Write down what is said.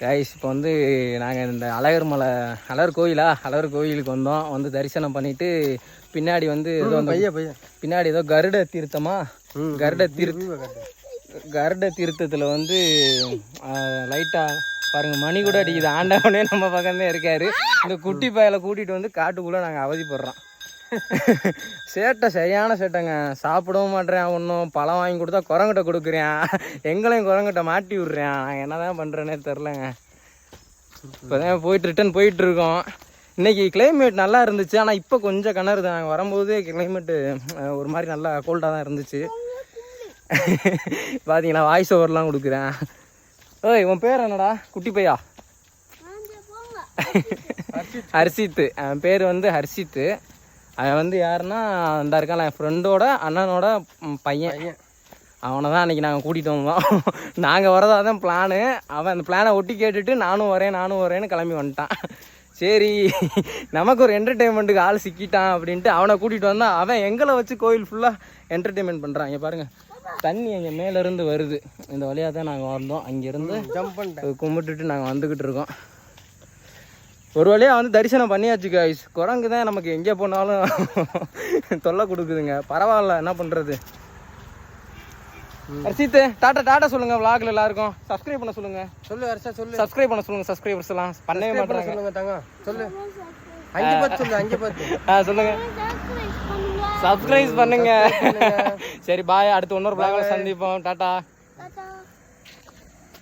Guys இப்போ வந்து நாங்கள் இந்த அழகர் கோயிலுக்கு வந்தோம். வந்து தரிசனம் பண்ணிட்டு பின்னாடி வந்து ஏதோ பின்னாடி ஏதோ கருட தீர்த்தமா கருட தீர்த்தத்தில் வந்து லைட்டாக பாருங்க மணி கூட அடிக்குது. ஆண்டவனே நம்ம பக்கம்தான் இருக்காரு. இந்த குட்டி பயலை கூட்டிகிட்டு வந்து காட்டுக்குள்ளே நாங்கள் அவதிப்படுறோம். சரியான சேட்டைங்க. சாப்பிடவும் மாட்டேறேன். ஒன்றும் பழம் வாங்கி கொடுத்தா குரங்கிட்ட கொடுக்குறேன். எங்களையும் குரங்கிட்ட மாட்டி விட்றேன். நாங்கள் என்ன தான் பண்ணுறேன்னே தெரிலங்க. இப்போ தான் ரிட்டர்ன் போயிட்டுருக்கோம். இன்றைக்கி கிளைமேட் நல்லா இருந்துச்சு. ஆனால் இப்போ கொஞ்சம் கிணறுது. நாங்கள் வரும்போது கிளைமேட்டு ஒரு மாதிரி நல்லா கோல்டாக தான் இருந்துச்சு. பார்த்தீங்களா வாய்ஸ் ஓவர்லாம் கொடுக்குறேன். ஓய் உன் பேர் என்னடா குட்டி பையா? ஹர்ஷித்து. அவன் பேர் வந்து ஹர்ஷித்து. அவன் வந்து யாருன்னா அந்த இருக்கான் என் ஃப்ரெண்டோட அண்ணனோட பையன். அவனை தான் அன்றைக்கி நாங்கள் கூட்டிகிட்டு வந்தோம். நாங்கள் வரதாக தான் பிளானு. அவன் அந்த பிளானை ஒட்டி கேட்டுட்டு நானும் வரேன்னு கிளம்பி வந்துட்டான். சரி நமக்கு ஒரு என்டர்டெயின்மெண்ட்டுக்கு ஆள் சிக்கிட்டான் அப்படின்ட்டு அவனை கூட்டிகிட்டு வந்தால் அவன் எங்களை வச்சு கோயில் ஃபுல்லாக என்டர்டெயின்மெண்ட் பண்ணுறான். இங்கே பாருங்கள் தண்ணி எங்கள் மேலேருந்து வருது. இந்த வழியாக தான் நாங்கள் வந்தோம். அங்கேருந்து ஜம்ப் பண்ணிட்டு கும்பிட்டுட்டு நாங்கள் வந்துக்கிட்டு இருக்கோம். ஒரு வழியாக வந்து தரிசனம் பண்ணியாச்சு கைஸ். குரங்கு தான் நமக்கு எங்கே போனாலும் தொல்லை கொடுக்குதுங்க. பரவாயில்ல, என்ன பண்ணுறது. ஹர்ஷித்து டாட்டா சொல்லுங்க. விளாக்ல எல்லாருக்கும் சப்ஸ்கிரைப் பண்ண சொல்லுங்க. சப்ஸ்கிரைப் பண்ண சொல்லுங்க. சப்ஸ்கிரைபர்ஸ் எல்லாம் பண்ணவே மாட்டாங்க. சொல்லுங்க சப்ஸ்கிரைப் பண்ணுங்க. சரி பாய். அடுத்து இன்னொரு விளாக்ல சந்திப்போம். டாட்டா.